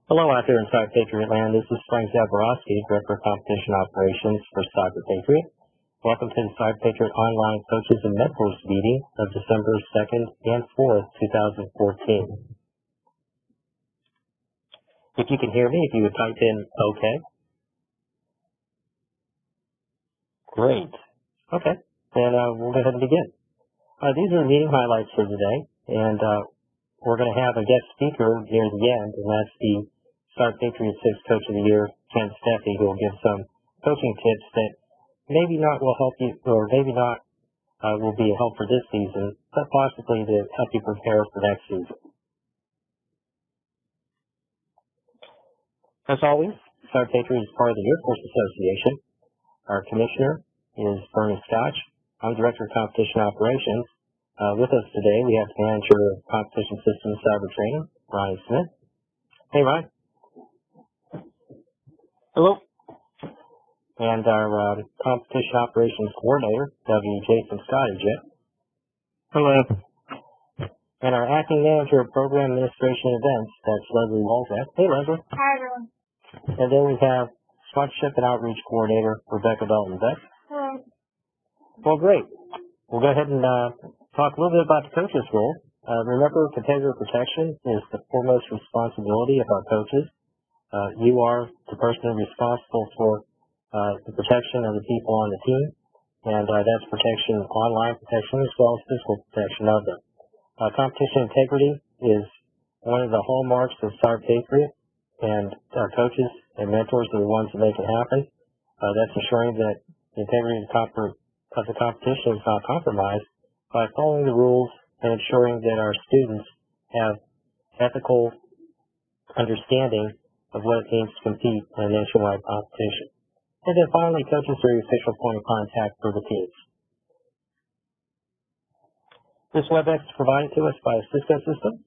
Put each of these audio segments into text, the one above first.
Hello out there in Cyber Patriot land. This is Frank Zaborowski, Director of Competition Operations for Cyber Patriot. Welcome to the Cyber Patriot Online Coaches and Mentors meeting of December 2nd and 4th, 2014. If you can hear me, if you would type in OK. Great. Okay, then we'll go ahead and begin. These are the meeting highlights for today, and we're going to have a guest speaker near the end, and that's the Cyber Patriot 6 Coach of the Year, Ken Steffi, who will give some coaching tips that maybe not will help you, or maybe not will be a help for this season, but possibly to help you prepare for next season. As always, Cyber Patriot is part of the Air Force Association. Our commissioner is Bernie Scotch. I'm Director of Competition Operations. With us today, we have the Manager of Competition Systems Cyber Training, Ryan Smith. Hey, Ryan. Hello. And our Competition Operations Coordinator, Jason Scotty. Hello. And our Acting Manager of Program Administration Events, that's Leslie Walzak. Hey, Leslie. Hi, everyone. And then we have Sponsorship and Outreach Coordinator, Rebecca Dalton-Beck. Hello. Well, great. We'll go ahead and talk a little bit about the coach's role. Remember, competitor protection is the foremost responsibility of our coaches. You are the person responsible for the protection of the people on the team, and that's protection, online protection, as well as physical protection of them. Competition integrity is one of the hallmarks of Cyber Patriot, and our coaches and mentors are the ones that make it happen. That's ensuring that the integrity of the competition is not compromised by following the rules and ensuring that our students have ethical understanding of what it means to compete in a nationwide competition. And then finally, coaches are the official point of contact for the teams. This WebEx is provided to us by a Cisco system.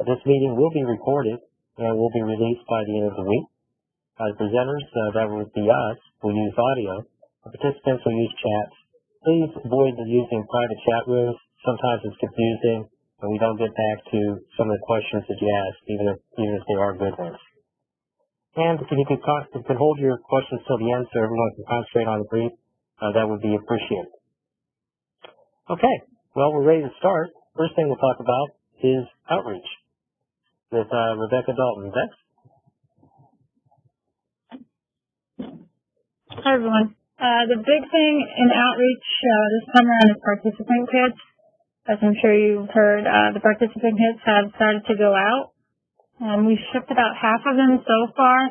This meeting will be recorded and will be released by the end of the week. The presenters, that would be us, will use audio. The participants will use chats. Please avoid using private chat rooms. Sometimes it's confusing, and we don't get back to some of the questions that you ask, even if they are good ones. And if you could hold your questions till the end so everyone can concentrate on the brief, that would be appreciated. Okay, well, we're ready to start. First thing we'll talk about is outreach with Rebecca Dalton-Beck. Hi, everyone. The big thing in outreach this time around is participant kits. As I'm sure you've heard, the participant kits have started to go out. We've shipped about half of them so far,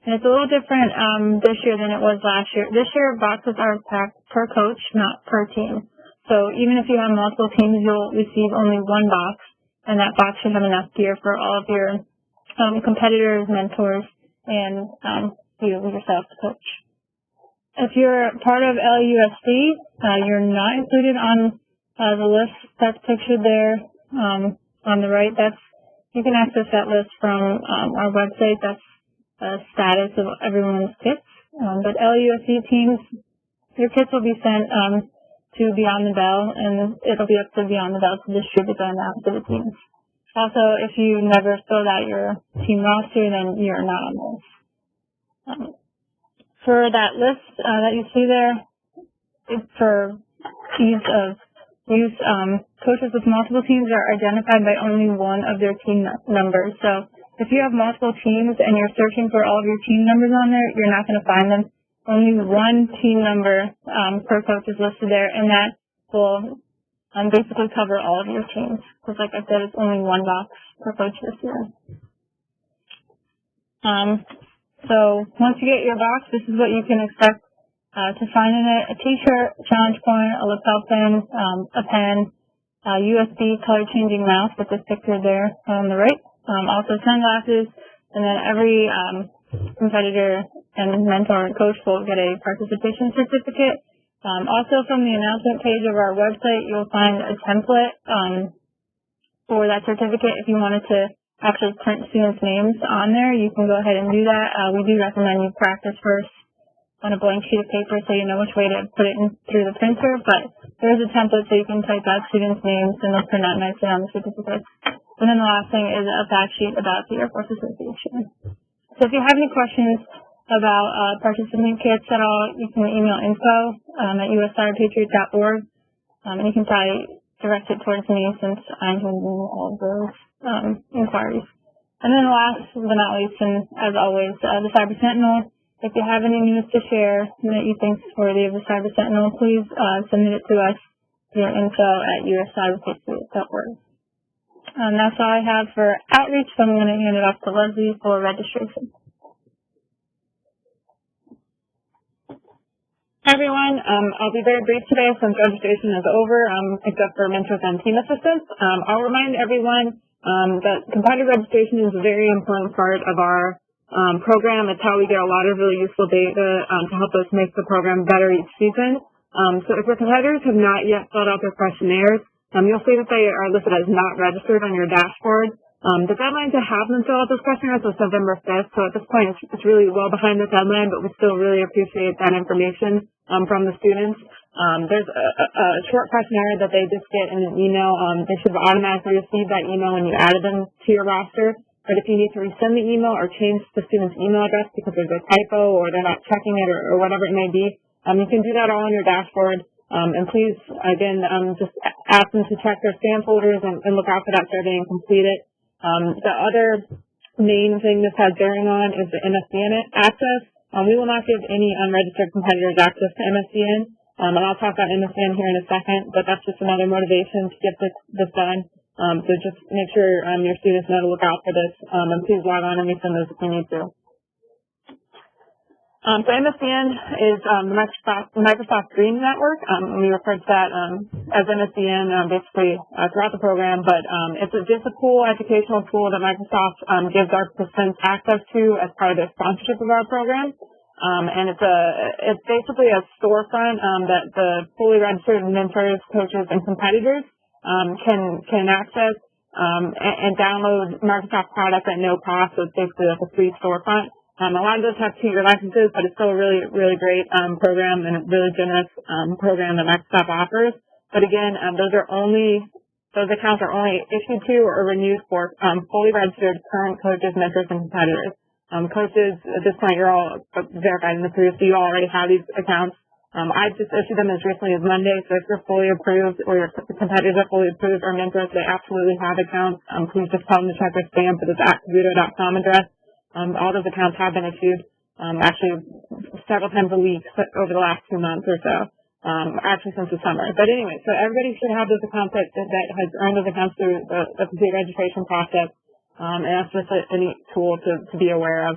and it's a little different this year than it was last year. This year, boxes are packed per coach, not per team. So even if you have multiple teams, you'll receive only one box, and that box should have enough gear for all of your competitors, mentors, and you yourself, the coach. If you're part of LUSD, you're not included on the list that's pictured there on the right. You can access that list from our website. That's the status of everyone's kits. But LUSD teams, your kits will be sent to Beyond the Bell, and it'll be up to Beyond the Bell to distribute them out to the teams. Also, if you never filled out your team roster, then you're not on the list. For that list that you see there, it's for ease of use. Coaches with multiple teams are identified by only one of their team numbers. So if you have multiple teams and you're searching for all of your team numbers on there, you're not going to find them. Only one team number per coach is listed there, and that will basically cover all of your teams. Because like I said, it's only one box per coach this year. So once you get your box, this is what you can expect to find in it: a t-shirt, a challenge coin, a lapel pin, a pen, a USB color-changing mouse with this picture there on the right, also sunglasses, and then every competitor and mentor and coach will get a participation certificate. Also from the announcement page of our website, you'll find a template for that certificate. If you wanted to actually print students' names on there, you can go ahead and do that. We do recommend you practice first on a blank sheet of paper so you know which way to put it in through the printer, but there's a template so you can type out students' names and they'll print out nicely on the certificate. And then the last thing is a fact sheet about the Air Force Association. So if you have any questions about participant kits at all, you can email info at uscyberpatriot.org, and you can probably direct it towards me since I handle all of those inquiries. And then last but not least, and as always, the CyberSentinel. If you have any news to share that you think is worthy of the CyberSentinel, please submit it to us via info@uscyberpatriot.org. That's all I have for outreach, so I'm going to hand it off to Leslie for registration. Hi everyone, I'll be very brief today since registration is over, except for mentors and team assistants. I'll remind everyone that competitive registration is a very important part of our program. It's how we get a lot of really useful data to help us make the program better each season. So if your competitors have not yet filled out their questionnaires, you'll see that they are listed as not registered on your dashboard. The deadline to have them fill out those questionnaires was November 5th, so at this point it's really well behind the deadline, but we still really appreciate that information from the students. There's a short questionnaire that they just get in an email. They should have automatically received that email when you added them to your roster, but if you need to resend the email or change the student's email address because there's a typo or they're not checking it or whatever it may be, you can do that all on your dashboard. And please, again, just ask them to check their spam folders and look out for that survey and complete it. The other main thing this has bearing on is the MSDN access. We will not give any unregistered competitors access to MSDN, and I'll talk about MSDN here in a second, but that's just another motivation to get this done. So just make sure your students know to look out for this, and please log on and resend those if you need to. So MSDN is the Microsoft Green Network. We refer to that as MSDN basically throughout the program, but it's just a cool educational tool that Microsoft gives our participants access to as part of their sponsorship of our program. And it's basically a storefront that the fully registered mentors, coaches, and competitors can access and download Microsoft products at no cost. So it's basically like a free storefront. A lot of those have 2-year licenses, but it's still a really, really great program and a really generous program that Microsoft offers. But again, those accounts are only issued to or renewed for fully registered current coaches, mentors, and competitors. Coaches, at this point, you're all verified in the career, so you already have these accounts. I just issued them as recently as Monday, so if you're fully approved or your competitors are fully approved or mentors, they absolutely have accounts. Please just tell them to check their spam for this @cavuto.com address. All those accounts have been issued, actually several times a week over the last 2 months or so, actually since the summer. But anyway, so everybody should have those accounts that has earned those accounts through the complete registration process, and that's just a neat tool to be aware of.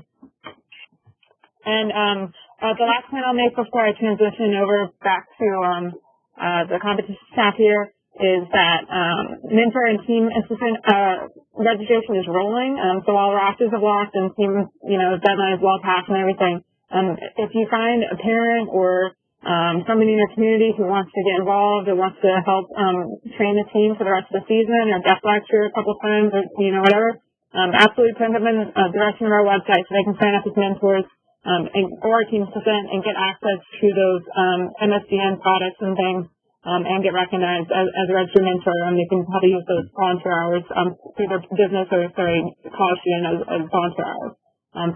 And the last point I'll make before I transition over back to the competition staff here is that mentor and team assistant registration is rolling. So all rosters have locked and team, deadline is well past and everything. If you find a parent or somebody in your community who wants to get involved or wants to help train the team for the rest of the season or guest lecture a couple of times or whatever, absolutely send them in the direction of our website so they can sign up as mentors or a team assistant and get access to those MSDN products and things. And get recognized as a registered mentor, and they can probably use those volunteer hours through their business or, college student as volunteer hours.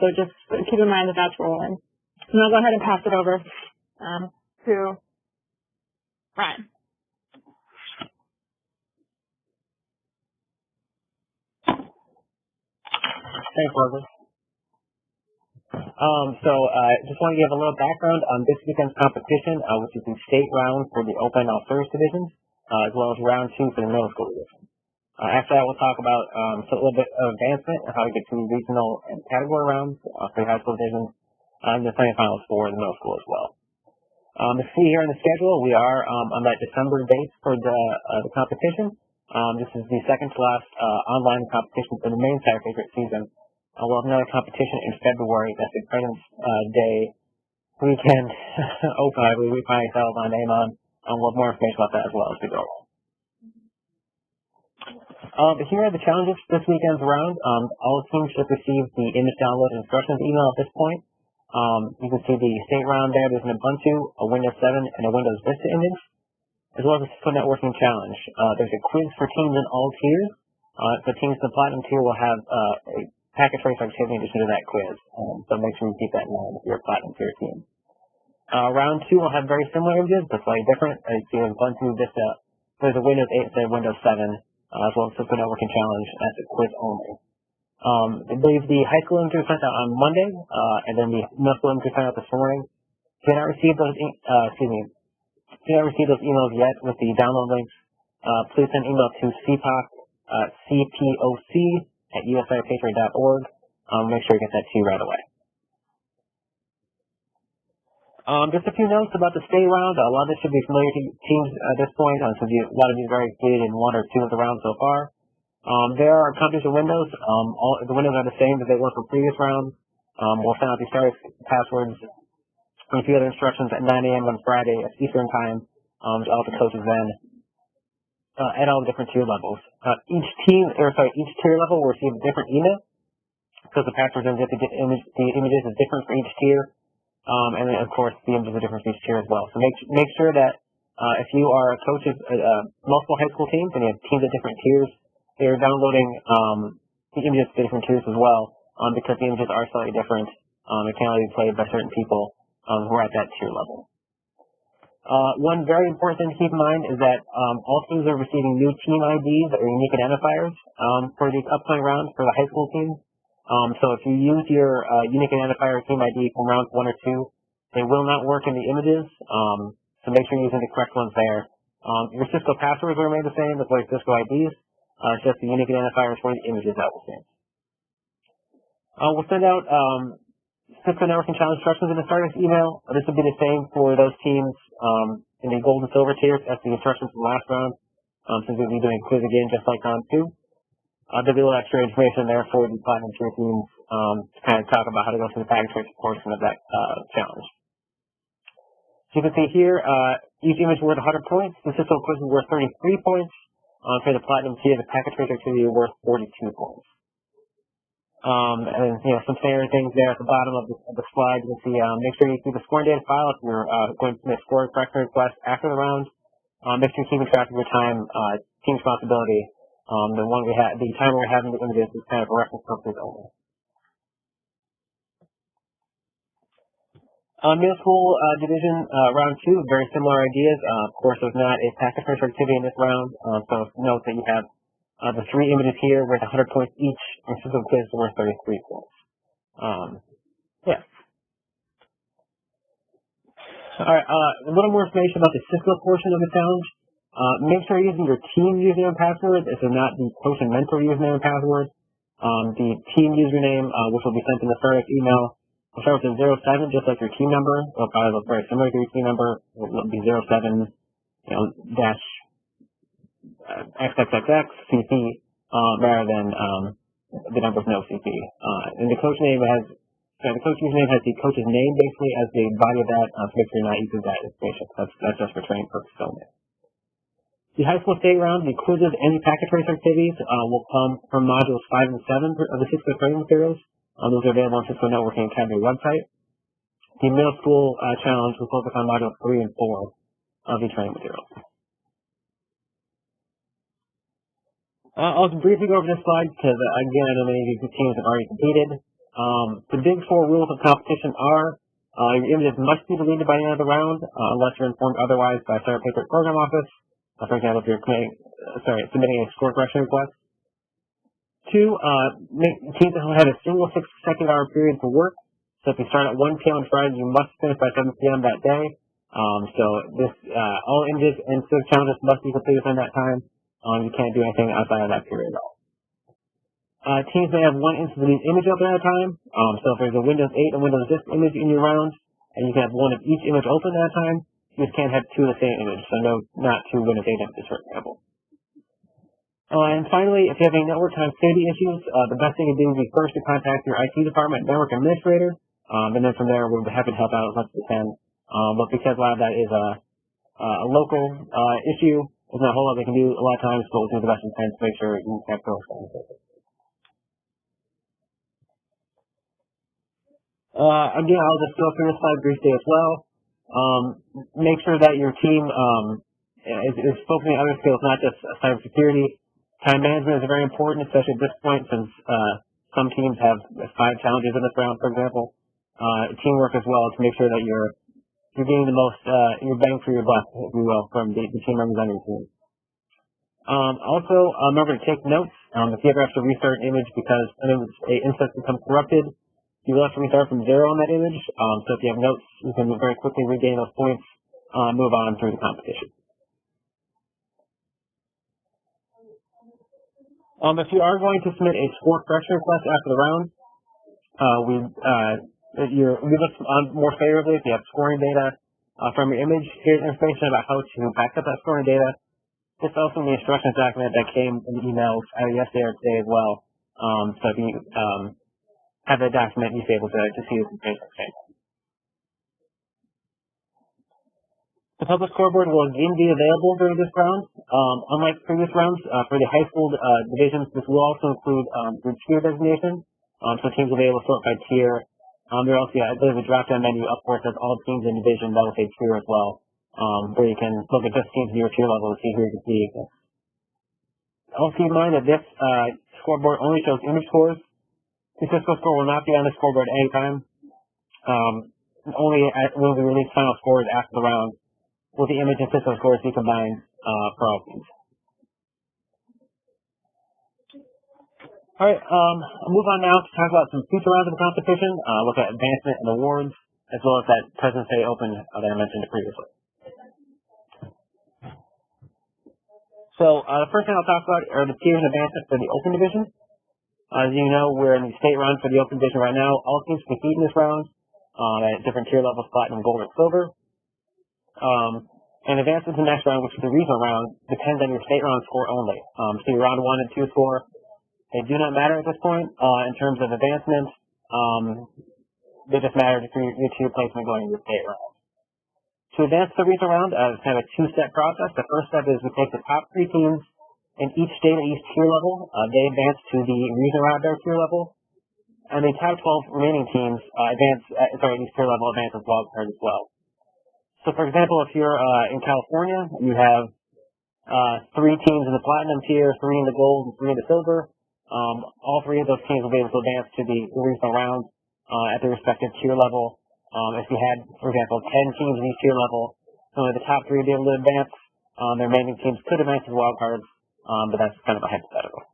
So just keep in mind that that's rolling. And I'll go ahead and pass it over to Ryan. Thanks, Leslie. Just want to give a little background on this weekend's competition, which is the state round for the Open All-Service divisions, as well as round 2 for the middle school division. After that, we'll talk about a little bit of advancement and how to get to regional and category rounds for the high school divisions, and the semifinals for the middle school as well. To see here in the schedule, we are on that December date for the competition. This is the second to last online competition for the main Cyberpatriot season. We'll have another competition in February. That's the President's Day weekend open. I believe we finally settled on name on. We'll have more information about that as well as we go along. But here are the challenges this weekend's round. All teams should receive the image download instructions email at this point. You can see the state round there. There's an Ubuntu, a Windows 7, and a Windows Vista image, as well as a Cisco networking challenge. There's a quiz for teams in all tiers. The teams in the Platinum tier will have a packet tracer activity in addition to that quiz. So make sure you keep that in mind if you're a Platinum tier team. Round 2 will have very similar images, but slightly different. As you can run through this, there's a Windows 8 instead of Windows 7, as well as Cisco Networking Challenge as a quiz only. I believe the high school images were sent out on Monday, and then the middle school images sent out this morning. If you haven't received those, if you haven't received those emails yet with the download links, please send an email to cpoc@usipatriot.org. Make sure you get that to you right away. Just a few notes about the state round. A lot of this should be familiar to teams at this point, since a lot of you are very engaged in one or two of the rounds so far. There are countries of windows. All the windows are the same as they were for previous rounds. We'll send out the starter passwords and a few other instructions at 9 a.m. on Friday at Eastern Time to all the coaches then at all the different tier levels. Each tier level will receive a different email because the passwords and the images is different for each tier. And then, of course, the images are different for each tier as well. So make sure that if you are a coach of multiple high school teams and you have teams at different tiers, they're downloading the images to different tiers as well because the images are slightly different. It can only be played by certain people who are at that tier level. One very important thing to keep in mind is that all teams are receiving new team IDs or unique identifiers for these upcoming rounds for the high school teams. So if you use your unique identifier team ID from rounds 1 or 2, they will not work in the images. So make sure you're using the correct ones there. Your Cisco passwords will remain the same as well as Cisco IDs. It's just the unique identifiers for the images that will change. We'll send out Cisco Networking Challenge instructions in the starters email. This will be the same for those teams in the gold and silver tiers as the instructions from last round, since we'll be doing quiz again just like round 2. There'll be a little extra information there for the Platinum tier teams to kind of talk about how to go through the packet tracer portion of that challenge. So you can see here, each image worth 100 points. The Cisco quiz is worth 33 points. For the Platinum tier, the packet tracer activity is worth 42 points. And some standard things there at the bottom of the slide. You can see, make sure you keep the scoring data file if you're going to submit score correction requests after the round. Make sure you're keeping track of your time, team responsibility. The timer we're having the images is kind of a reference purposes only. Middle school division round 2, very similar ideas. Of course, there's not a packet tracer activity in this round, so note that you have the 3 images here worth 100 points each, and Cisco quiz worth 33 points. Yeah. All right. A little more information about the Cisco portion of the challenge. Make sure you're using your team username and password if they're not the coach and mentor username and password. The team username, which will be sent in the startup email, will start with a 07, just like your team number. It'll probably look very similar to your team number. It'll be 07, dash XXXX CP, rather than the number with no CP. And the coach name has the coach username has the coach's name basically as the body of that. So make sure you're not using that information. That's just for training purposes only. The high school state round, the quizzes and the packet tracer activities will come from modules 5 and 7 of the Cisco training materials. Those are available on Cisco Networking Academy website. The middle school challenge will focus on modules 3 and 4 of the training materials. I'll just briefly go over this slide because, again, I know many of these teams have already competed. The big 4 rules of competition are your images must be deleted by the end of the round unless you're informed otherwise by CyberSentinel Program Office. For example, if you're submitting a score correction request. 2, teams that have a single 6-second hour period for work. So if you start at 1 p.m. on Friday, you must finish by 7 p.m. that day. So all images and challenges must be completed within that time. You can't do anything outside of that period at all. Teams may have 1 instance of each image open at a time. So if there's a Windows 8 and Windows Disk image in your round, and you can have 1 of each image open at a time, you just can't have 2 of the same image. So not 2 Windows 8 images, for example. And finally, if you have any network connectivity issues, the best thing to do would be first to contact your IT department network administrator, and then from there we'll be happy to help out as much as we can. But because a lot of that is a local issue, there's not a whole lot they can do a lot of times, but we'll do the best we can to make sure you can go. Again, I'll just go through this slide briefly as well. Make sure that your team is focusing on other skills, not just cybersecurity. Time management is very important, especially at this point, since some teams have 5 challenges in this round, for example. Teamwork as well to make sure that you're getting the most your bang for your buck, if you will, from the team members on your team. Also, remember to take notes. If you ever have to restart an image because an instance becomes corrupted, you will have to restart from 0 on that image. So if you have notes, you can very quickly regain those points, move on through the competition. If you are going to submit a score correction request after the round, we look more favorably if you have scoring data from your image. Here's information about how to back up that scoring data. This also in the instructions document that came in the emails yesterday or today as well. So if you have that document, you'll be able to see this information. The public scoreboard will again be available during this round. Unlike previous rounds, for the high school divisions, this will also include the tier designation. So teams will be able to sort by tier. There also, there's a drop-down menu up where it says all teams in division. That will say tier as well, where you can look at just teams in your tier level and see who you can see. Also keep in mind that this scoreboard only shows image scores. The Cisco score will not be on the scoreboard at any time. Only when we release final scores after the round will the image and Cisco scores be combined for all teams. All right, I'll move on now to talk about some future rounds of the competition, look at advancement and awards, as well as that President's Day Open that I mentioned previously. So the first thing I'll talk about are the tiers and advancement for the Open Division. As you know, we're in the state round for the Open Division right now. All teams compete in this round at different tier levels, platinum, gold, and silver. And advancement to the next round, which is the regional round, depends on your state round score only. So your round 1 and 2 score, they do not matter at this point in terms of advancement. They just matter for your placement going into the state round. To advance to the regional round, it's kind of a 2-step process. The first step is we take the top 3 teams in each state at each tier level. They advance to the regional round at their tier level. And the top 12 remaining teams at each tier level advance as wildcard as well. So, for example, if you're in California, you have 3 teams in the platinum tier, 3 in the gold, and 3 in the silver. All 3 of those teams will be able to advance to the regional round at their respective tier level. If you had, for example, 10 teams in each tier level, only the top 3 would be able to advance. The remaining teams could advance as wildcards, but that's kind of a hypothetical.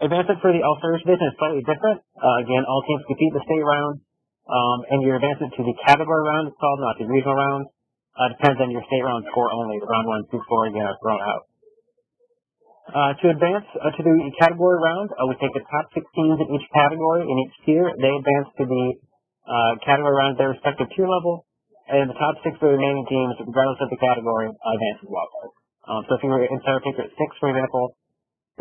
Advancement for the All-Stars division is slightly different. Again, all teams compete in the state round, and your advancement to the category round is called, not the regional round. Depends on your state round score only. The round 1 and 2 score again are thrown out. To advance to the category round, we take the top 6 teams in each category in each tier. They advance to the category round at their respective tier level, and the top 6 of the remaining teams, regardless of the category, advance as wildcard. So if you were in Cyberpatriot 6, for example,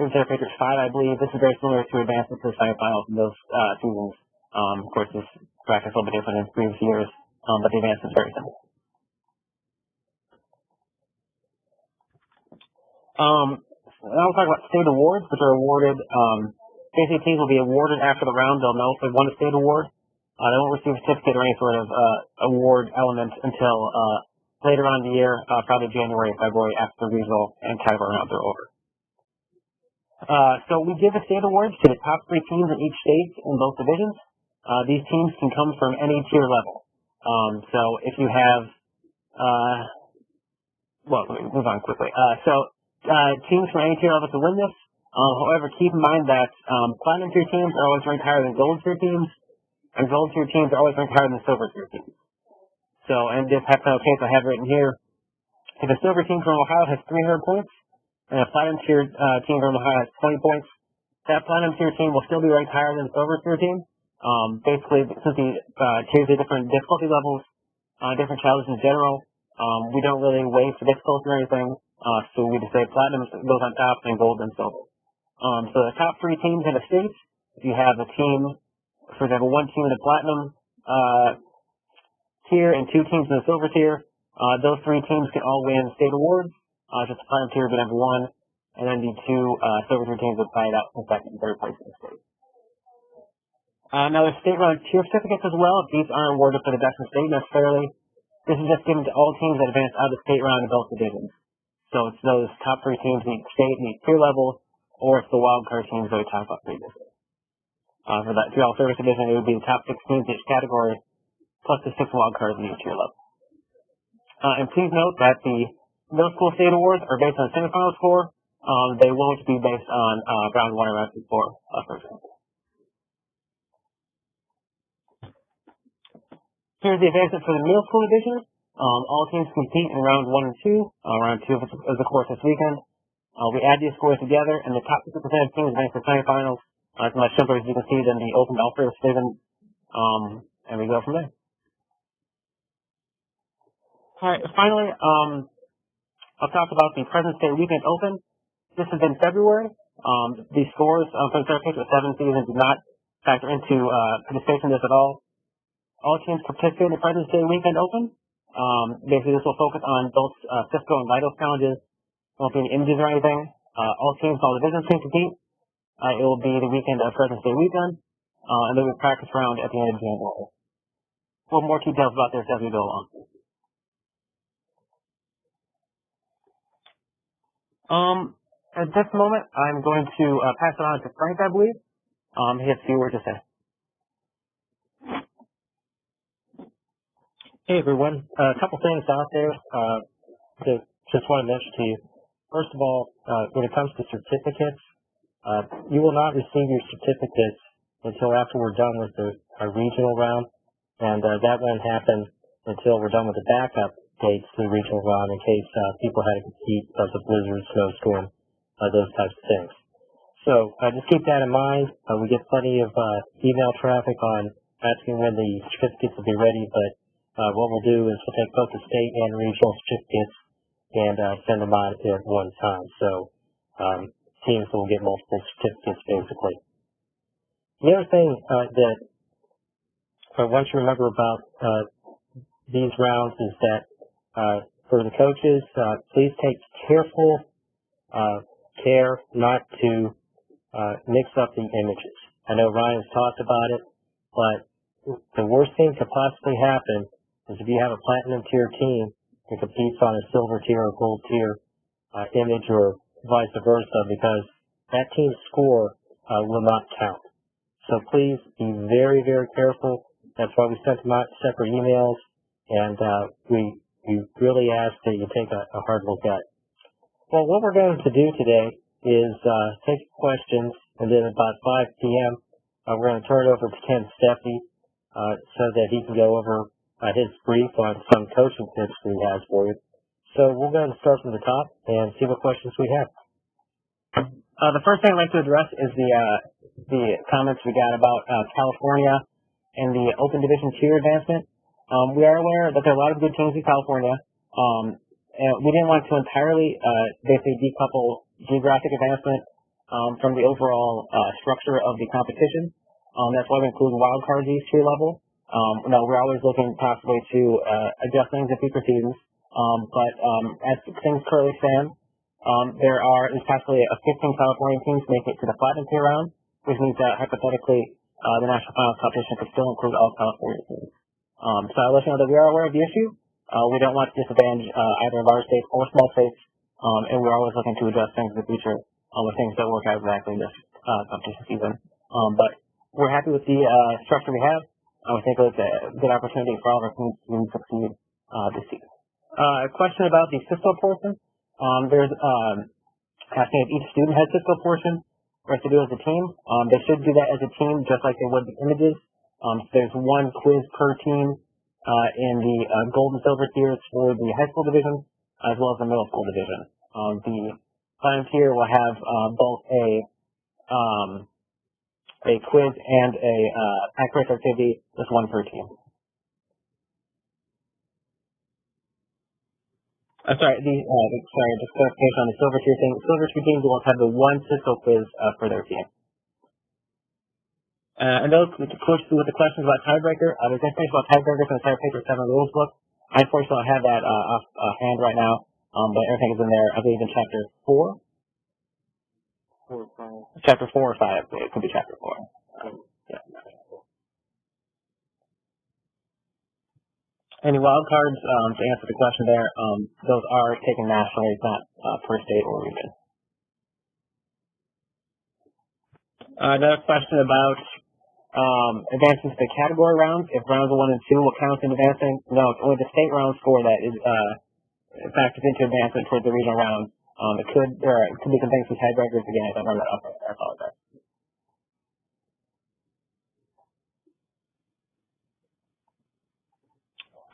or in Cyberpatriot 5, I believe, this is very similar to advancement to the semifinals in those seasons. Of course, this practice is a little bit different in previous years, but the advancement is very similar. Now we'll talk about state awards, which are awarded. Basically, teams will be awarded after the round. They'll know if they won a state award. They won't receive a certificate or any sort of award element until later on in the year, probably January or February, after the regional and category rounds are over. So we give the state awards to the top 3 teams in each state in both divisions. These teams can come from any tier level. So if you have, let me move on quickly. Teams from any tier level to win this. However, keep in mind that platinum tier teams are always ranked higher than gold tier teams, and gold tier teams are always ranked higher than silver tier teams. So, in this hypothetical case I have written here, if a silver team from Ohio has 300 points, and a platinum tier team from Ohio has 20 points, that platinum tier team will still be ranked higher than the silver tier team. Basically, since the tiers are different difficulty levels, different challenges in general, we don't really weigh for difficulty or anything. So we just say platinum goes on top and gold and silver. So the top 3 teams in a state, if you have a team, for example, 1 team in the platinum tier and 2 teams in the silver tier, those 3 teams can all win state awards. Just the platinum tier would be number 1, and then the 2 silver tier teams would fight out for second and third place in the state. Now there's state round tier certificates as well. These aren't awarded for the best in state necessarily. This is just given to all teams that advance out of the state round in both divisions. So it's those top 3 teams meet state, meet tier level, or it's the wild card teams that we talked about previously. For that 3-all service division, it would be the top 6 teams in each category, plus the 6 wild cards in each tier level. And please note that the middle school state awards are based on semifinal score. They won't be based on round 1 or round 4, for example. Here's the advancement for the middle school division. All teams compete in round 1 and 2. Round 2 is, of course, this weekend. We add these scores together, and the top 50% of teams advance to semifinals. It's much simpler, as you can see, than the open all-service division. And we go from there. All right, finally, I'll talk about the President's Day Weekend Open. This is in February. The scores for the Patriot 7 season do not factor into participation in this at all. All teams participate in the President's Day Weekend Open. Basically, this will focus on both Cisco and Vital challenges. There won't be any images or anything. All teams, all divisions can compete. It will be the weekend of President's Day weekend, and then we practice round at the end of January. We'll have more details about this as we go along. At this moment, I'm going to pass it on to Frank, I believe. He has a few words to say. Hey everyone, a couple things out there that just want to mention to you. First of all, when it comes to certificates, you will not receive your certificates until after we're done with our regional round, and that won't happen until we're done with the backup dates to the regional round in case people had to compete because of blizzard, snowstorm, those types of things. So just keep that in mind. We get plenty of email traffic on asking when the certificates will be ready, but what we'll do is we'll take both the state and regional certificates and send them out at one time. So teams will get multiple certificates, basically. The other thing that I want you to remember about these rounds is that for the coaches, please take careful care not to mix up the images. I know Ryan's talked about it, but the worst thing could possibly happen is if you have a platinum tier team that competes on a silver tier or gold tier image or vice versa, because that team's score will not count. So please be very, very careful. That's why we sent them out separate emails, and we really ask that you take a hard look at it. Well, what we're going to do today is take questions, and then about 5 p.m., we're going to turn it over to Ken Steffi so that he can go over his brief on some coaching tips that he has for you. So we'll go ahead and start from the top and see what questions we have. The first thing I'd like to address is the comments we got about California and the open division tier advancement. We are aware that there are a lot of good teams in California. And we didn't want to entirely basically decouple geographic advancement from the overall structure of the competition. That's why we include wild cards each tier level. We're always looking possibly to adjust things in future seasons. But as things currently stand, there is possibly a 15 California teams make it to the platinum tier round, which means that hypothetically the national finals competition could still include all California teams. So I'll let you know that we are aware of the issue. We don't want to disadvantage either large states or small states, and we're always looking to adjust things in the future with things that work out exactly in this competition season. But we're happy with the structure we have. I think it's a good opportunity for all of our teams to succeed this season. A question about the Cisco portion. There's asking if each student has Cisco portion or if to do as a team. They should do that as a team just like they would the images. There's one quiz per team in the gold and silver tiers for the high school division as well as the middle school division. The platinum tier will have both a quiz and a accurate activity, just one per team. Just clarification on the silver tier thing. Silver tier teams will have the one Cisco quiz for their team. And those with the questions about tiebreaker, there's information about tiebreakers in the CyberSentinel 7 rules book. I unfortunately don't have that off hand right now, but everything is in there, I believe, in chapter 4. Chapter 4 or 5. It could be chapter 4. Yeah. Any wild cards, to answer the question there, those are taken nationally. It's not per state or region. Another question about advancing to the category rounds. If rounds 1 and 2 will count in advancing, no, it's only the state round score that is factors into advancement towards the regional round. It could be some things with tiebreakers. Again, I don't remember that off. I apologize.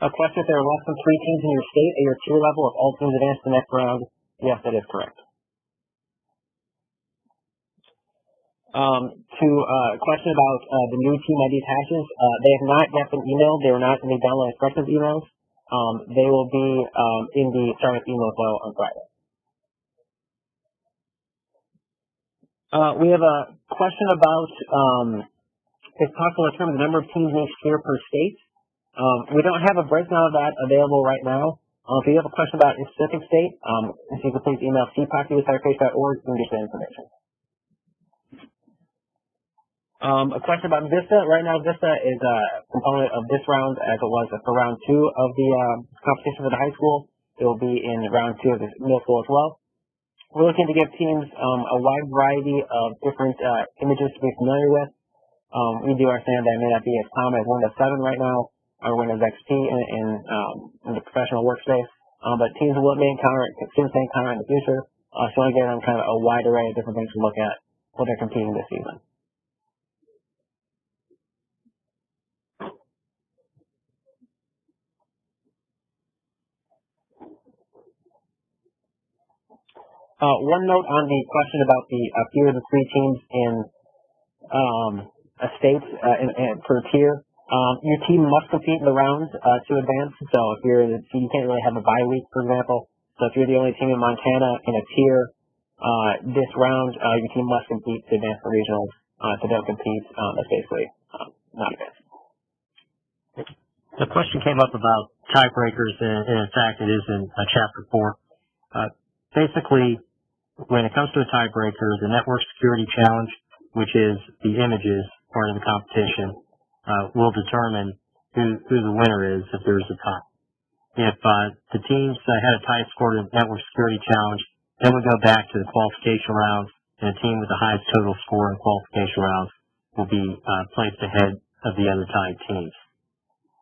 A question: if there are less than 3 teams in your state at your tier level, if all teams advance to the next round, yes, that is correct. A question about the new team ID attachments. They have not yet been emailed. They were not in the download instructions emails. They will be in the startup email flow on Friday. We have a question about if possible to determine the number of teams in each tier per state. We don't have a breakdown of that available right now. If you have a question about a specific state, if you could please email cpoc@cyberpage.org, you can get that information. A question about Vista. Right now, Vista is a component of this round as it was for round 2 of the competition for the high school. It will be in round 2 of the middle school as well. We're looking to give teams a wide variety of different images to be familiar with. We do understand that it may not be as common as Windows 7 right now or Windows XP in the professional workspace, but teams will students may encounter in the future. So I want to give them kind of a wide array of different things to look at when they're competing this season. One note on the question about the fewer than 3 teams in a state per tier. Your team must compete in the rounds to advance. So if you can't really have a bye week, for example. So if you're the only team in Montana in a tier this round, your team must compete to advance the regionals. If they don't compete, that's basically not advanced. The question came up about tiebreakers, and in fact, it is in Chapter 4. Basically, when it comes to a tiebreaker, the network security challenge, which is the images part of the competition, will determine who the winner is if there's a tie. If the teams had a tie score in the network security challenge, then we go back to the qualification rounds, and a team with the highest total score in qualification rounds will be placed ahead of the other tied teams.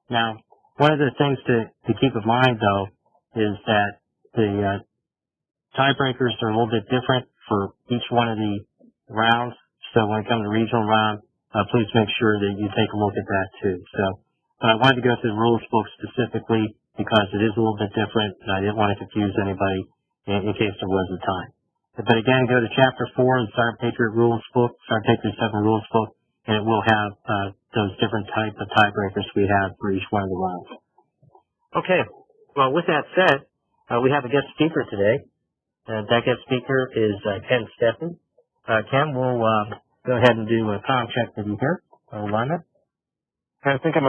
Now, one of the things to keep in mind, though, is that the tiebreakers are a little bit different for each one of the rounds. So when it comes to regional round, please make sure that you take a look at that too. So I wanted to go through the rules book specifically because it is a little bit different, and I didn't want to confuse anybody in case there was a tie. But again, go to Chapter 4 of the CyberPatriot Rules Book, CyberPatriot 7 Rules Book, and it will have those different type of tiebreakers we have for each one of the rounds. Okay. Well, with that said, we have a guest speaker today. That guest speaker is Ken Steffen. Ken, we'll go ahead and do a sound check with you here. Alignment. I think I'm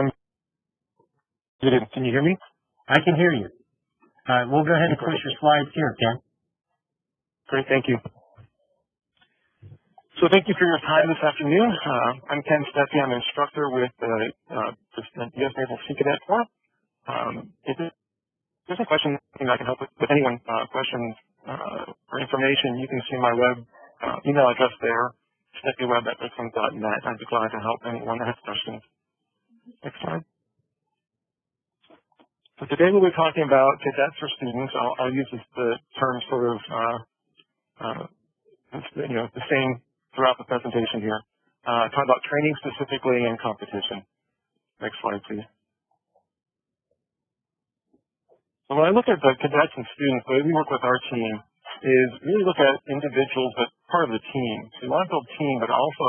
unmuted. Can you hear me? I can hear you. We'll go ahead and push your slides here, Ken. Great, thank you. So thank you for your time this afternoon. I'm Ken Steffen. I'm an instructor with the U.S. Naval Sea Cadet Corps. If there's a question I can help with anyone, questions, or information, you can see my web email address there, steffiweb@wixom.net. I'd be glad to help anyone that has questions. Next slide. So today we'll be talking about cadets or students. I'll use the term sort of, the same throughout the presentation here. Talk about training specifically and competition. Next slide, please. So when I look at the cadets and students, the way we work with our team is really look at individuals as part of the team. So we want to build team, but also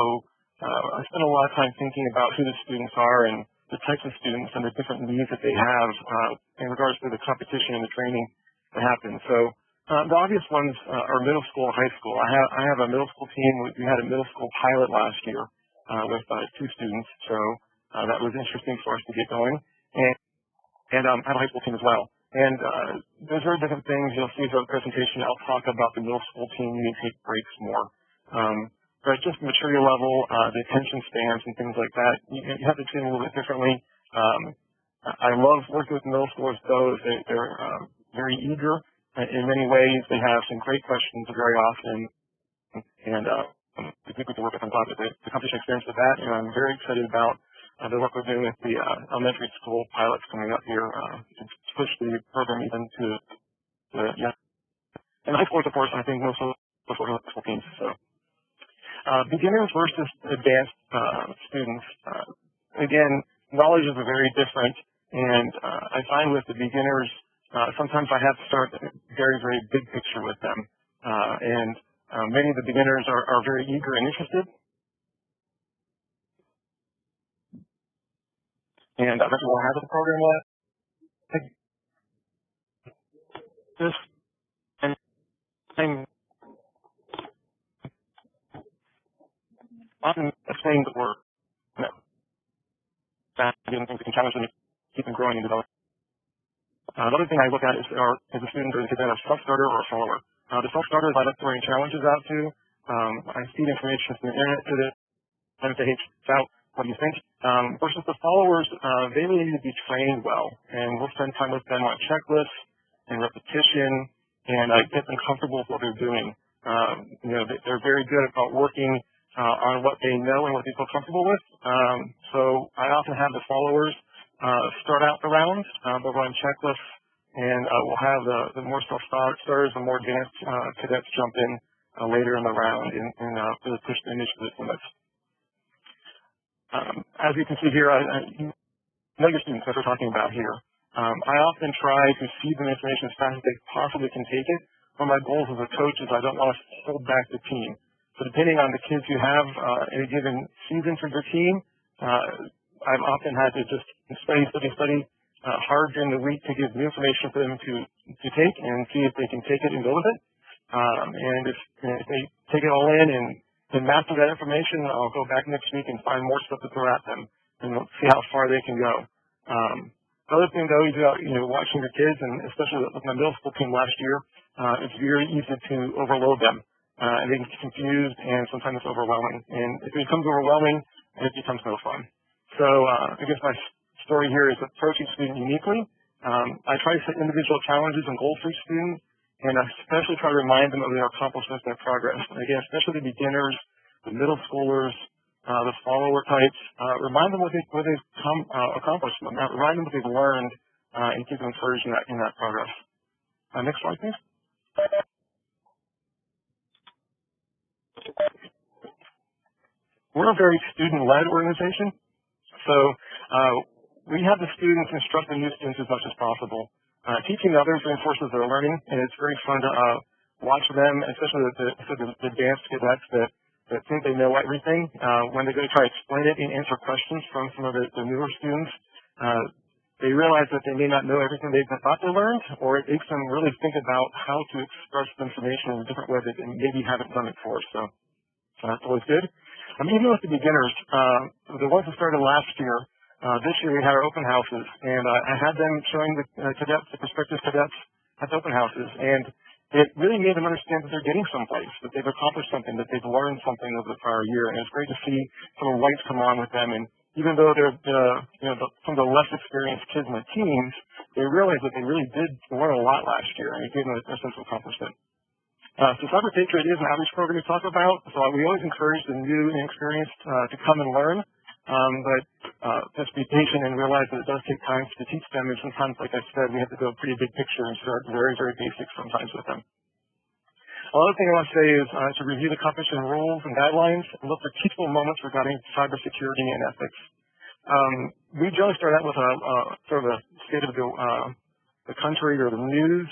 I spend a lot of time thinking about who the students are and the types of students and the different needs that they have in regards to the competition and the training that happens. So the obvious ones are middle school and high school. I have a middle school team. We had a middle school pilot last year with 2 students, so that was interesting for us to get going. And I have a high school team as well. And those are different things. You'll see throughout the presentation, I'll talk about the middle school team. You need to take breaks more. But just material level, the attention spans and things like that, you have to treat them a little bit differently. I love working with middle schoolers, though. They're very eager. in many ways. They have some great questions very often, and I think we can work with them. I'm glad that the competition experience with that, and I'm very excited about the work we're doing with the elementary school pilots coming up here to push the program even to and high schools, of course. I think most of the high school teams. So beginners versus advanced students. Again, knowledge is very different, and I find with the beginners, sometimes I have to start very, very big picture with them, and many of the beginners are very eager and interested. And that's what I have with the program yet. This and I'm often explaining the work that doing things that can challenge them, keep them growing and developing. Another thing I look at is a student or a cadet a self-starter or a follower. The self-starter is I like throwing challenges out to. I feed information from the internet to them and say, hey, out. What do you think? Versus the followers, they really need to be trained well, and we'll spend time with them on checklists and repetition, and get them comfortable with what they're doing. They're very good about working on what they know and what they feel comfortable with. So I often have the followers start out the rounds, they'll run checklists, and we'll have the more self-starters, the more advanced cadets jump in later in the round and really push the initiative limits. As you can see here, you know your students that we're talking about here. I often try to feed them information as fast as they possibly can take it. One of my goals as a coach is I don't want to hold back the team. So depending on the kids you have in a given season for your team, I've often had to just study hard during the week to give new information for them to take and see if they can take it and go with it. And if they take it all in and master that information, I'll go back next week and find more stuff to throw at them and see how far they can go. Another thing, though, is watching your kids, and especially with my middle school team last year, it's very easy to overload them. And they get confused, and sometimes it's overwhelming. And if it becomes overwhelming, it becomes no fun. So I guess my story here is approaching students uniquely. I try to set individual challenges and goals for each student, and I especially try to remind them of their accomplishments and their progress. And again, especially the beginners, the middle schoolers, the follower types, remind them what they've accomplished, remind them what they've learned, and keep them encouraged in that progress. Next slide, please. We're a very student-led organization, so we have the students instruct the new students as much as possible. Teaching others reinforces their learning, and it's very fun to watch them, especially the advanced cadets that think they know everything. When they go to try to explain it and answer questions from some of the newer students, they realize that they may not know everything they thought they learned, or it makes them really think about how to express the information in a different way that they maybe haven't done it before. So that's always good. Even with the beginners, the ones that started last year, this year we had our open houses, and I had them showing the cadets, the prospective cadets at the open houses, and it really made them understand that they're getting someplace, that they've accomplished something, that they've learned something over the prior year, and it's great to see some of the lights come on with them. And even though they're some of the less experienced kids in the teams, they realize that they really did learn a lot last year, and it gave them a sense of accomplishment. So Cyber Patriot is an outreach program we talk about, so we always encourage the new and experienced to come and learn. But just be patient and realize that it does take time to teach them, and sometimes, like I said, we have to go pretty big picture and start very, very basic sometimes with them. Another thing I want to say is to review the competition rules and guidelines and look for teachable moments regarding cybersecurity and ethics. We generally start out with a sort of a state of the country or the news,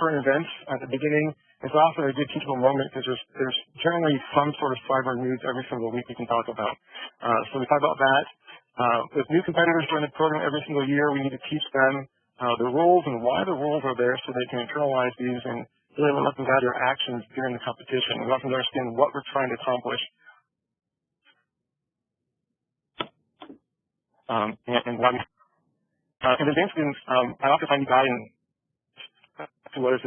current events at the beginning. It's often a good teachable moment because there's generally some sort of cyber news every single week we can talk about. So we talk about that. With new competitors join the program every single year, we need to teach them the rules and why the rules are there so they can internalize these and really let them guide their actions during the competition. We want them to understand what we're trying to accomplish and why we. And advanced students, I often find guidance to what is.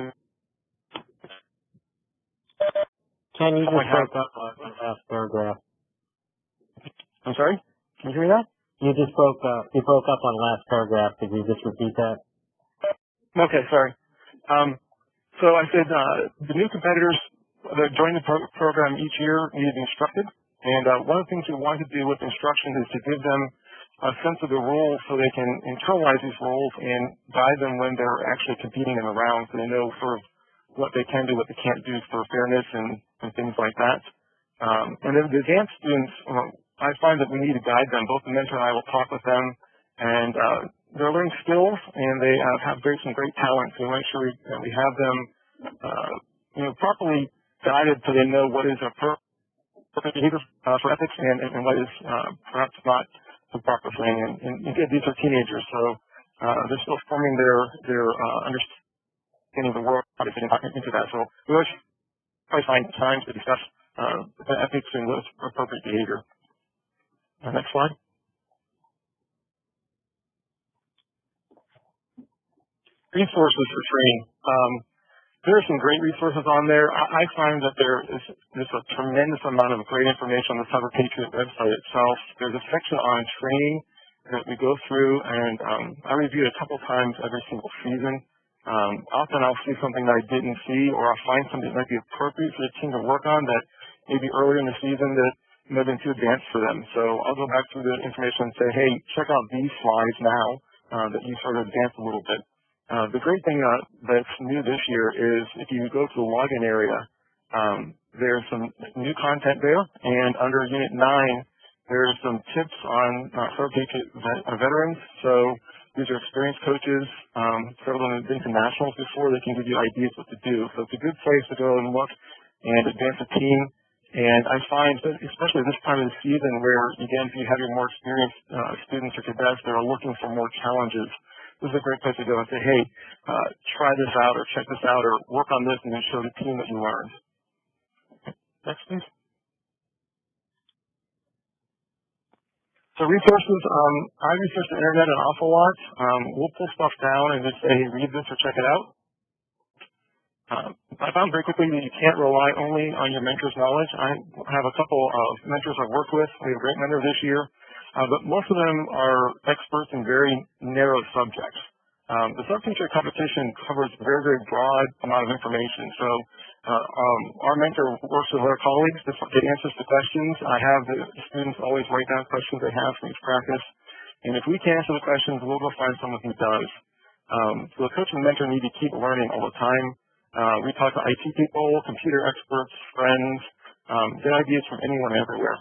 Ken, you just broke up on the last paragraph. I'm sorry? Can you hear me now? You broke up on the last paragraph. Could you just repeat that? Okay, sorry. So I said the new competitors that join the program each year need to be instructed. And one of the things we want to do with instruction is to give them a sense of the rules so they can internalize these rules and guide them when they're actually competing in the round, so they know sort of what they can do, what they can't do for fairness and things like that. And then the advanced students, I find that we need to guide them. Both the mentor and I will talk with them, and they're learning skills, and they have some great talents. So we make sure that we have them, properly guided so they know what is appropriate behavior for ethics and what is perhaps not the proper thing. And again, these are teenagers, so they're still forming their understanding of the world, how to fit into that. So we always try to find time to discuss ethics and what's appropriate behavior. Next slide. Resources for training. There are some great resources on there. I find that there is a tremendous amount of great information on the Cyber Patriot website itself. There's a section on training that we go through, and I review it a couple times every single season. Often I'll see something that I didn't see, or I'll find something that might be appropriate for the team to work on that maybe earlier in the season that may have been too advanced for them. So I'll go back through the information and say, hey, check out these slides now that you sort of advanced a little bit. The great thing that's new this year is if you go to the login area, there's some new content there, and under Unit 9, there's some tips on Cyber Patriot veterans. So these are experienced coaches. Several of them have been to nationals before. They can give you ideas what to do. So it's a good place to go and look and advance a team. And I find that especially this time of the season where, again, if you have your more experienced students or cadets that are looking for more challenges, this is a great place to go and say, hey, try this out or check this out or work on this and then show the team that you learned. Next, please. So resources, I research the internet an awful lot. We'll pull stuff down and just say, hey, read this or check it out. I found very quickly that you can't rely only on your mentor's knowledge. I have a couple of mentors I've worked with. We have a great mentor this year. But most of them are experts in very narrow subjects. The Cyber competition covers a very, very broad amount of information. So our mentor works with our colleagues to get answers to questions. I have the students always write down questions they have from each practice. And if we can't answer the questions, we'll go find someone who does. So the coach and mentor need to keep learning all the time. We talk to IT people, computer experts, friends, get ideas from anyone everywhere.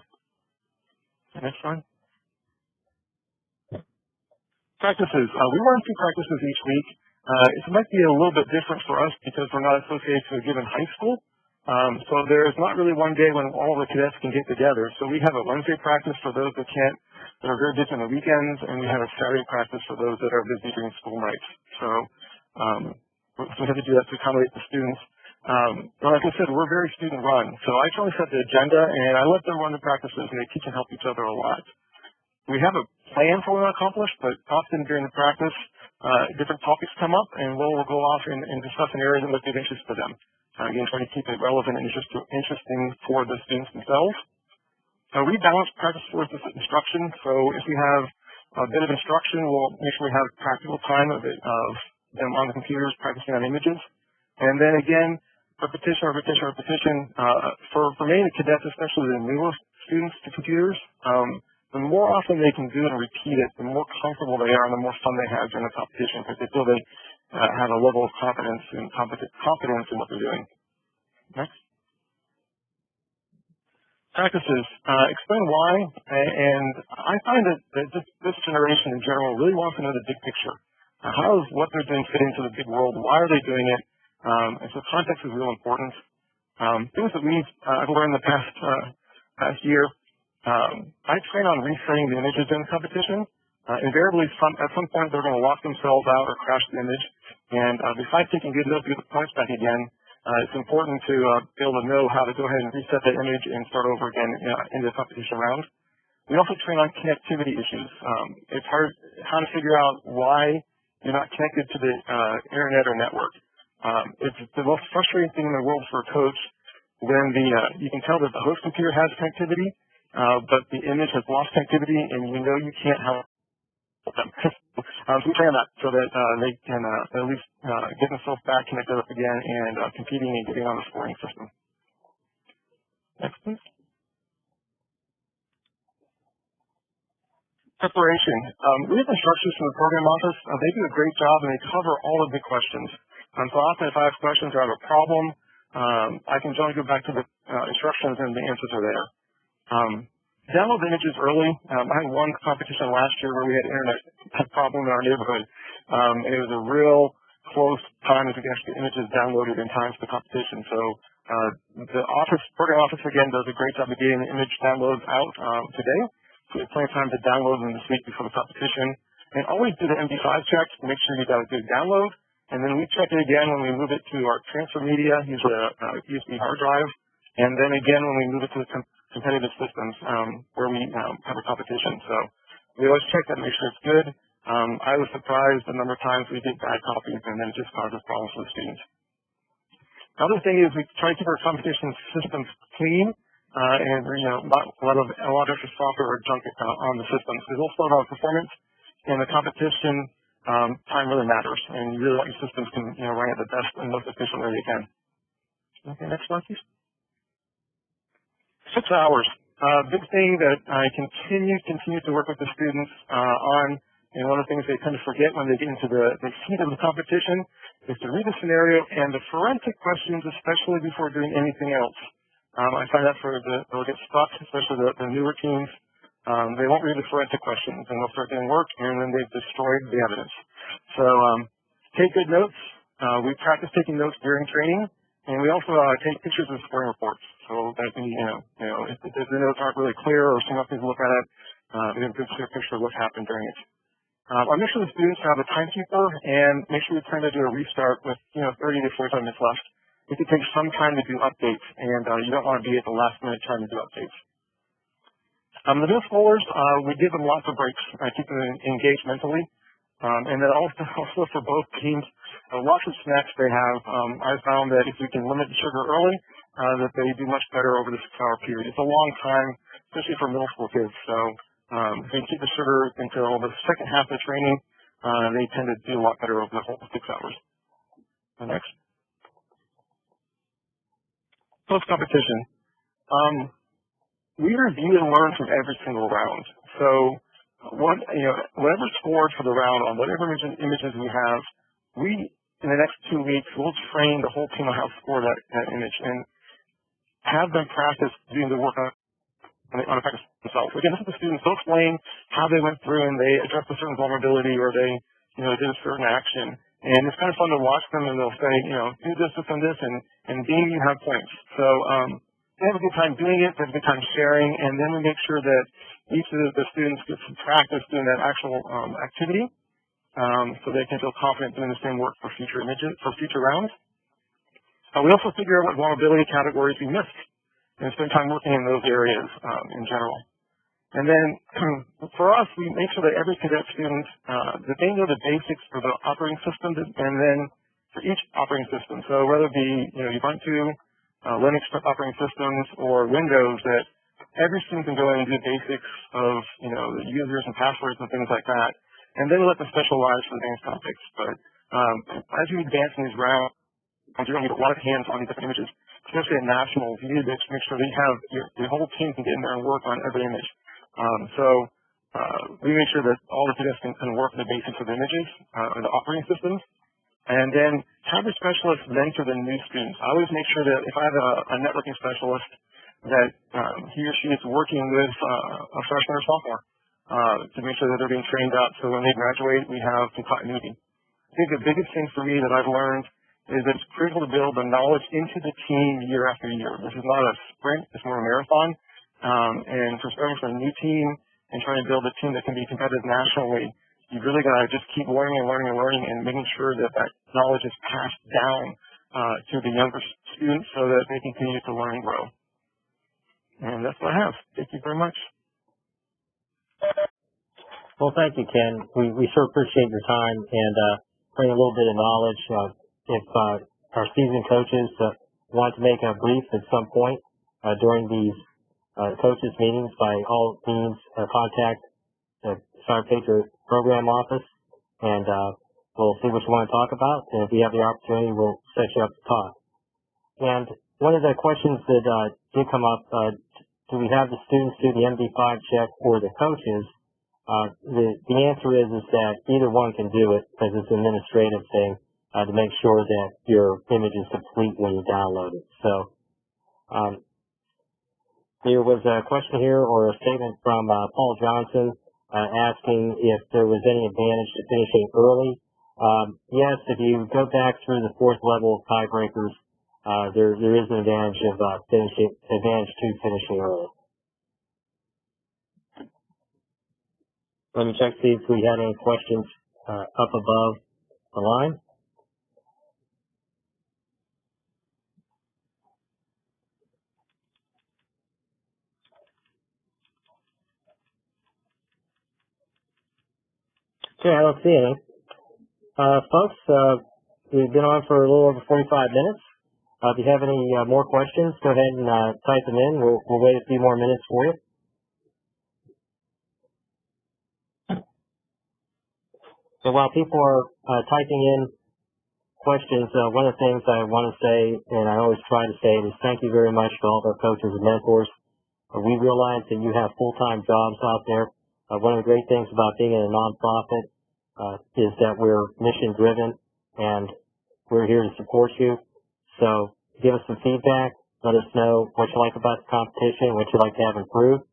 Next slide. Practices. We run 2 practices each week. It might be a little bit different for us because we're not associated to a given high school. So there's not really one day when all the cadets can get together. So we have a Wednesday practice for those that are very busy on the weekends, and we have a Saturday practice for those that are busy during school nights. So we have to do that to accommodate the students. Like I said, we're very student run. So I try to set the agenda, and I let them run the practices, and they teach and help each other a lot. We have a plan for what we want to accomplish, but often during the practice, different topics come up, and we'll go off and discuss an area that might be of interest to them. Again, trying to keep it relevant and interesting for the students themselves. We balance practice with instruction. So if we have a bit of instruction, we'll make sure we have practical time of them on the computers practicing on images. And then again, repetition. For many of the cadets, especially the newer students to computers, the more often they can do it and repeat it, the more comfortable they are and the more fun they have during the competition because they feel they have a level of confidence in what they're doing. Next. Practices. Explain why. And I find that this generation in general really wants to know the big picture. How does what they're doing fit into the big world? Why are they doing it? And so context is real important. Things that I've learned the past year. I train on resetting the images in competition. Invariably, at some point, they're going to lock themselves out or crash the image. And besides taking good notes to get the points back again, it's important to be able to know how to go ahead and reset that image and start over again in the competition round. We also train on connectivity issues. It's hard how to figure out why you're not connected to the internet or network. It's the most frustrating thing in the world for a coach when you can tell that the host computer has connectivity, but the image has lost connectivity, and you know you can't have them. So we train that so that they can at least get themselves back connected up again and competing and getting on the scoring system. Next, please. Preparation. We have instructors from the program office. They do a great job and they cover all of the questions. So often if I have questions or I have a problem, I can generally go back to the instructions and the answers are there. Download the images early. I had one competition last year where we had internet problem in our neighborhood. And it was a real close time as we could actually get images downloaded in time for the competition. So the program office again does a great job of getting the image downloads out today. So we have plenty of time to download them this week before the competition. And always do the MD5 checks to make sure you got a good download. And then we check it again when we move it to our transfer media, usually a USB hard drive. And then again when we move it to the competitive systems where we have a competition. So we always check that and make sure it's good. I was surprised the number of times we get bad copies and then it just causes problems for the students. Another thing is we try to keep our competition systems clean and not a lot of extra software or junk on the systems because they'll slow down performance and the competition time really matters and you really want your systems to run at the best and most efficient way they can. Okay, next slide please. 6 hours. Big thing that I continue to work with the students on, and one of the things they tend to forget when they get into the heat of the competition is to read the scenario and the forensic questions, especially before doing anything else. I find that they'll get stuck, especially the newer teams. They won't read the forensic questions and they'll start doing work and then they've destroyed the evidence. So take good notes. We practice taking notes during training. And we also take pictures of scoring reports, so that if the notes aren't really clear or someone can look at it, we have a good clear picture of what happened during it. I make sure the students have a timekeeper and make sure we plan to do a restart with 30 to 45 minutes left. It can take some time to do updates, and you don't want to be at the last minute trying to do updates. The middle schoolers, we give them lots of breaks, keep them engaged mentally. And then also for both teams, lots of snacks they have. I found that if we can limit the sugar early, that they do much better over the 6-hour period. It's a long time, especially for middle school kids. So if they keep the sugar until the second half of the training, they tend to do a lot better over the whole 6 hours. Next. Post-competition. We review and learn from every single round. So whatever scored for the round on whatever images we have, we, in the next 2 weeks, will train the whole team on how to score that image and have them practice doing the work on a practice themselves. Again, this is the students. They'll explain how they went through and they addressed a certain vulnerability or they, did a certain action. And it's kind of fun to watch them and they'll say, do this, this, and this, and being you have points. So, they have a good time doing it, they have a good time sharing, and then we make sure that each of the students gets some practice doing that actual activity so they can feel confident doing the same work for future rounds. We also figure out what vulnerability categories we missed and spend time working in those areas in general. And then for us, we make sure that every cadet student, that they know the basics for the operating system and then for each operating system. So whether it be, Ubuntu, Linux operating systems or Windows, that every student can go in and do the basics of, the users and passwords and things like that. And then we let them specialize for advanced topics. But as you advance in these rounds, you're going to get a lot of hands on these different images, especially at nationals. You need to make sure that you have your whole team can get in there and work on every image. We make sure that all the cadets can work on the basics of the images and the operating systems. And then have a specialist mentor the new students. I always make sure that if I have a networking specialist, that he or she is working with a freshman or sophomore to make sure that they're being trained up so when they graduate, we have some continuity. I think the biggest thing for me that I've learned is that it's critical to build the knowledge into the team year after year. This is not a sprint, it's more a marathon. And for a new team and trying to build a team that can be competitive nationally, you really got to just keep learning and making sure that knowledge is passed down to the younger students so that they continue to learn and grow. And that's what I have. Thank you very much. Well, thank you, Ken. We sure appreciate your time and bringing a little bit of knowledge. If our seasoned coaches want to make a brief at some point during these coaches meetings, by all means, contact the Cyber Patriot Program Office, and we'll see what you want to talk about. And if we have the opportunity, we'll set you up to talk. And one of the questions that did come up, do we have the students do the MD5 check or the coaches? The answer is that either one can do it because it's an administrative thing to make sure that your image is complete when you download it. So there was a question here or a statement from Paul Johnson asking if there was any advantage to finishing early. Yes, if you go back through the fourth level of tiebreakers, there is an advantage of finishing early. Let me check, see if we had any questions up above the line. Okay, I don't see any. Folks, we've been on for a little over 45 minutes. If you have any more questions, go ahead and type them in. We'll wait a few more minutes for you. So while people are typing in questions, one of the things I want to say, and I always try to say, is thank you very much to all of our coaches and mentors. We realize that you have full-time jobs out there. One of the great things about being in a nonprofit is that we're mission-driven, and we're here to support you. So give us some feedback. Let us know what you like about the competition, what you'd like to have improved,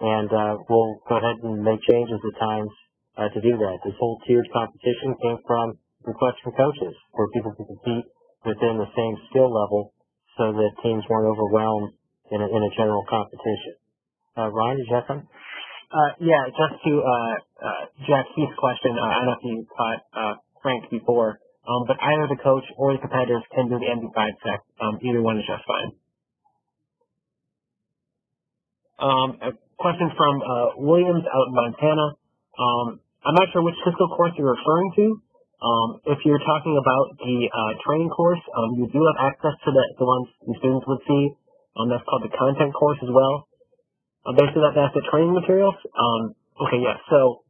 and we'll go ahead and make changes at times to do that. This whole tiered competition came from requests from coaches where people could compete within the same skill level so that teams weren't overwhelmed in a general competition. Ryan, did you have something? Yeah, just to Jack Heath's question, I don't know if you caught Frank before, but either the coach or the competitors can do the MD5 check. Either one is just fine. A question from Williams out in Montana. I'm not sure which Cisco course you're referring to. If you're talking about the training course, you do have access to the ones the students would see. That's called the content course as well. Basically, that's the training materials. Okay, yeah. So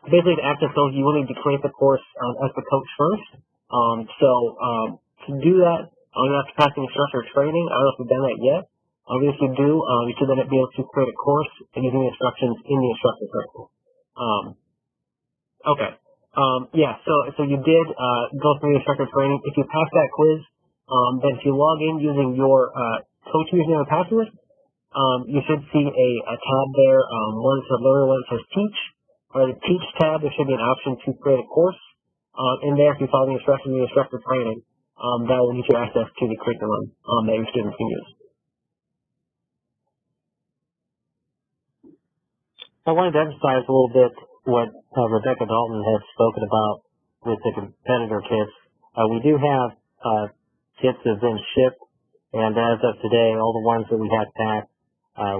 basically, to access those, you will need to create the course as the coach first. To do that, you have to pass the instructor training. I don't know if you've done that yet. If you do, you should then be able to create a course and using the instructions in the instructor training. Okay. Yeah, so you did go through the instructor training. If you pass that quiz, then if you log in using your coach username and password, you should see a tab there, one that says learn, one that says teach. Or the teach tab, there should be an option to create a course. In there, if you follow the instructions in the instructor training, that will get you access to the curriculum that your students can use. I wanted to emphasize a little bit what Rebecca Dalton has spoken about with the competitor kits. We do have kits that have been shipped, and as of today, all the ones that we had packed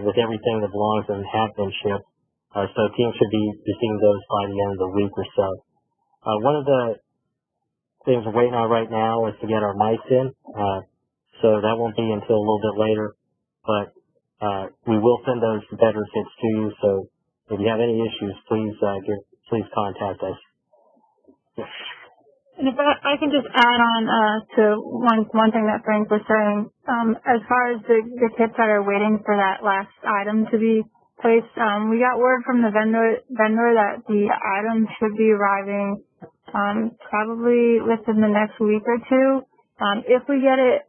with everything that belongs in have been shipped. So teams should be receiving those by the end of the week or so. One of the things we're waiting on right now is to get our mics in, so that won't be until a little bit later, but we will send those competitor kits to you, so if you have any issues, please contact us. And if I can just add on to one thing that Frank was saying, as far as the kits that are waiting for that last item to be placed, we got word from the vendor that the item should be arriving probably within the next week or two. If we get it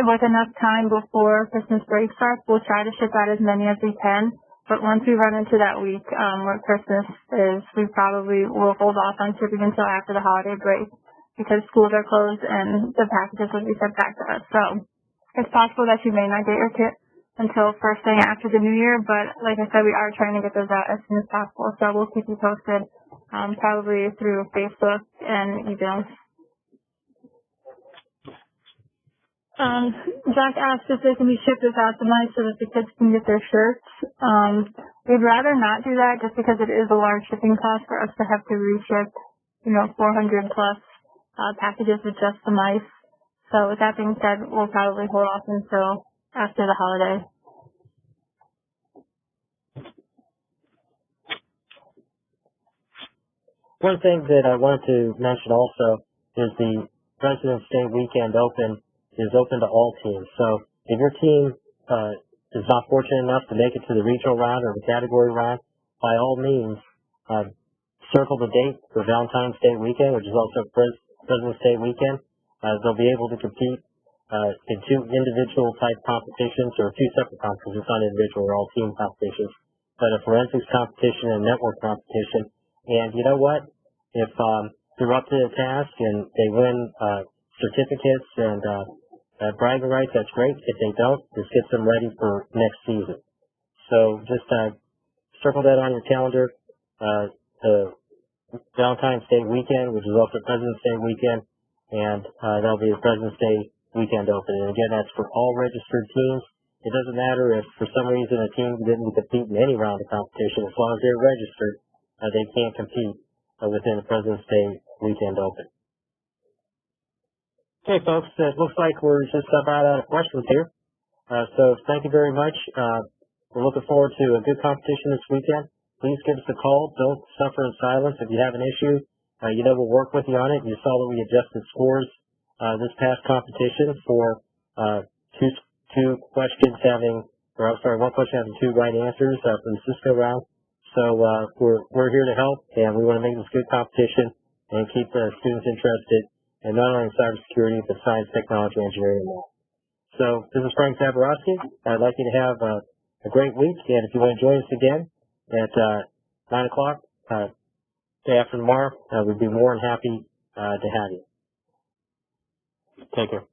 with enough time before Christmas break starts, we'll try to ship out as many as we can. But once we run into that week where Christmas is, we probably will hold off on shipping until after the holiday break because schools are closed and the packages will be sent back to us. So it's possible that you may not get your kit until first thing after the new year, but like I said, we are trying to get those out as soon as possible. So we'll keep you posted probably through Facebook and emails. Jack asked if they can be shipped without the mic so that the kids can get their shirts. We'd rather not do that just because it is a large shipping cost for us to have to reship, 400 plus packages with just the mice. So with that being said, we'll probably hold off until after the holiday. one thing that I wanted to mention also is the President's Day Weekend Open is open to all teams. So if your team is not fortunate enough to make it to the regional round or the category round, by all means, circle the date for Valentine's Day Weekend, which is also President's Day Weekend. They'll be able to compete in two individual type competitions or two separate competitions, not individual or all team competitions, but a forensics competition and network competition. And you know what? If they're up to the task and they win certificates and bragging rights, that's great. If they don't, this gets them ready for next season. So just circle that on your calendar. The Valentine's Day weekend, which is also President's Day weekend, and that'll be the President's Day Weekend Open. And again, that's for all registered teams. It doesn't matter if for some reason a team didn't compete in any round of competition. As long as they're registered, they can't compete within the President's Day Weekend Open. Okay, folks, it looks like we're just about out of questions here. So thank you very much. We're looking forward to a good competition this weekend. Please give us a call. Don't suffer in silence. If you have an issue, we'll work with you on it. You saw that we adjusted scores this past competition for one question having two right answers for the Cisco round. So we're here to help, and we want to make this good competition and keep the students interested in not only cybersecurity, but science, technology, engineering, and more. So this is Frank Zaborowski. I'd like you to have a great week, and if you want to join us again at 9 o'clock day after tomorrow, we'd be more than happy to have you. Take care.